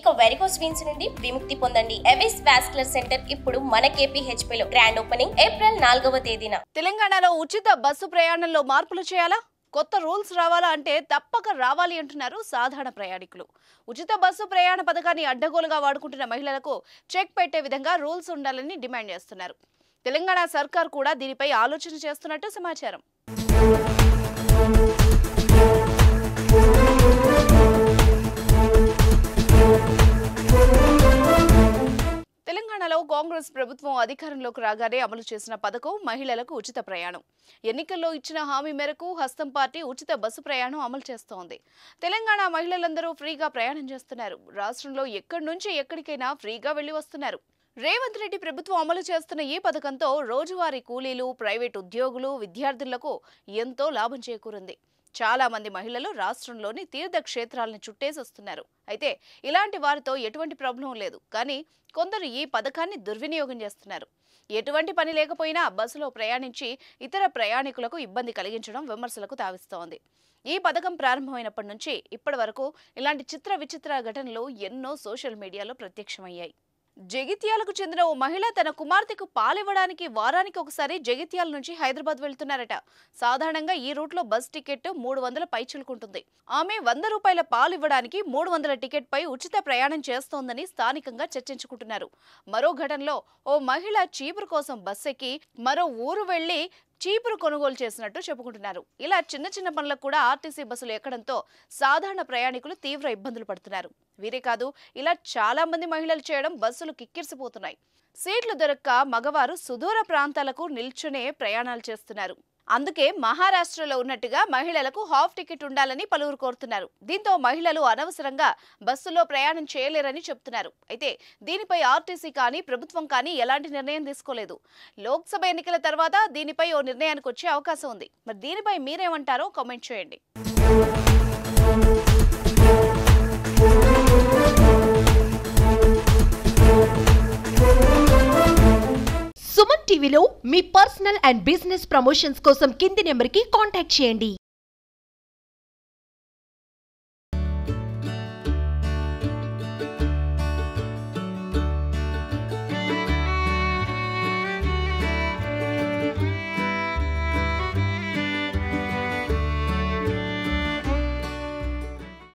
ఇక varicose veins నుండి విముక్తి పొందండి. ఎవిస్ వాస్కులర్ సెంటర్ ఇప్పుడు మన KPHP లో గ్రాండ్ ఓపెనింగ్ ఏప్రిల్ 4వ తేదీన. తెలంగాణలో ఉచిత బస్సు ప్రయాణంలో మార్పులు చేయాలా? కొత్త రూల్స్ రావాలా అంటే తప్పక రావాలి అంటున్నారు సాధారణ ప్రయాణికులు. ఉచిత బస్సు ప్రయాణ పథకాన్ని అడ్డగోలుగా వాడుకుంటున్న మహిళలకు చెక్ పెట్టే విధంగా రూల్స్ ఉండాలని డిమాండ్ చేస్తున్నారు. తెలంగాణ సర్కార్ కూడా దీనిపై ఆలోచన చేస్తున్నట్టు సమాచారం. తెలంగాణలో కాంగ్రెస్ ప్రభుత్వం అధికారంలోకి రాగానే అమలు చేసిన పథకం మహిళలకు ఉచిత ప్రయాణం. ఎన్నికల్లో ఇచ్చిన హామీ మేరకు హస్తం పార్టీ ఉచిత బస్సు ప్రయాణం అమలు చేస్తోంది. తెలంగాణ మహిళలందరూ ఫ్రీగా ప్రయాణం చేస్తున్నారు. రాష్ట్రంలో ఎక్కడి నుంచి ఎక్కడికైనా ఫ్రీగా వెళ్లి వస్తున్నారు. రేవంత్ రెడ్డి ప్రభుత్వం అమలు చేస్తున్న ఈ పథకంతో రోజువారీ కూలీలు, ప్రైవేట్ ఉద్యోగులు, విద్యార్థులకు ఎంతో లాభం చేకూరింది. చాలా మంది మహిళలు రాష్ట్రంలోని తీర్థ క్షేత్రాలను చుట్టేసి వస్తున్నారు. అయితే ఇలాంటి వారితో ఎటువంటి ప్రాబ్లం లేదు. కానీ కొందరు ఈ పథకాన్ని దుర్వినియోగం చేస్తున్నారు. ఎటువంటి పని లేకపోయినా బస్సులో ప్రయాణించి ఇతర ప్రయాణికులకు ఇబ్బంది కలిగించడం విమర్శలకు తావిస్తోంది. ఈ పథకం ప్రారంభమైనప్పటి నుంచి ఇప్పటి వరకు ఇలాంటి చిత్ర విచిత్ర ఘటనలు ఎన్నో సోషల్ మీడియాలో ప్రత్యక్షమయ్యాయి. జగిత్యాలకు చెందిన ఓ మహిళ తన కుమార్తెకు పాలివ్వడానికి వారానికి ఒకసారి జగిత్యాల నుంచి హైదరాబాద్ వెళ్తున్నారట. సాధారణంగా ఈ రూట్లో బస్ టికెట్ 300 పైచిలుకుంటుంది. ఆమె 100 రూపాయల పాలు ఇవ్వడానికి 300 టికెట్ పై ఉచిత ప్రయాణం చేస్తోందని స్థానికంగా చర్చించుకుంటున్నారు. మరో ఘటనలో ఓ మహిళ చీపురు కోసం బస్ ఎక్కి మరో ఊరు వెళ్లి చీపురు కొనుగోలు చేసినట్టు చెప్పుకుంటున్నారు. ఇలా చిన్న చిన్న పనులకు కూడా ఆర్టీసీ బస్సులు ఎక్కడంతో సాధారణ ప్రయాణికులు తీవ్ర ఇబ్బందులు పడుతున్నారు. వీరే కాదు, ఇలా చాలా మంది మహిళలు చేయడం బస్సులు కిక్కిరిసిపోతున్నాయి. సీట్లు దొరక్క మగవారు సుదూర ప్రాంతాలకు నిల్చునే ప్రయాణాలు చేస్తున్నారు. అందుకే మహారాష్ట్రలో ఉన్నట్టుగా మహిళలకు హాఫ్ టికెట్ ఉండాలని పలువురు కోరుతున్నారు. దీంతో మహిళలు అనవసరంగా బస్సులో ప్రయాణం చేయలేరని చెప్తున్నారు. అయితే దీనిపై ఆర్టీసీ కానీ ప్రభుత్వం కానీ ఎలాంటి నిర్ణయం తీసుకోలేదు. లోక్సభ ఎన్నికల తర్వాత దీనిపై ఓ నిర్ణయానికి వచ్చే అవకాశం ఉంది. మరి దీనిపై మీరేమంటారో కామెంట్ చేయండి. సుమన్ టీవీలో మీ పర్సనల్ అండ్ బిజినెస్ ప్రమోషన్స్ కోసం కింది నెంబర్కి కాంటాక్ట్ చేయండి.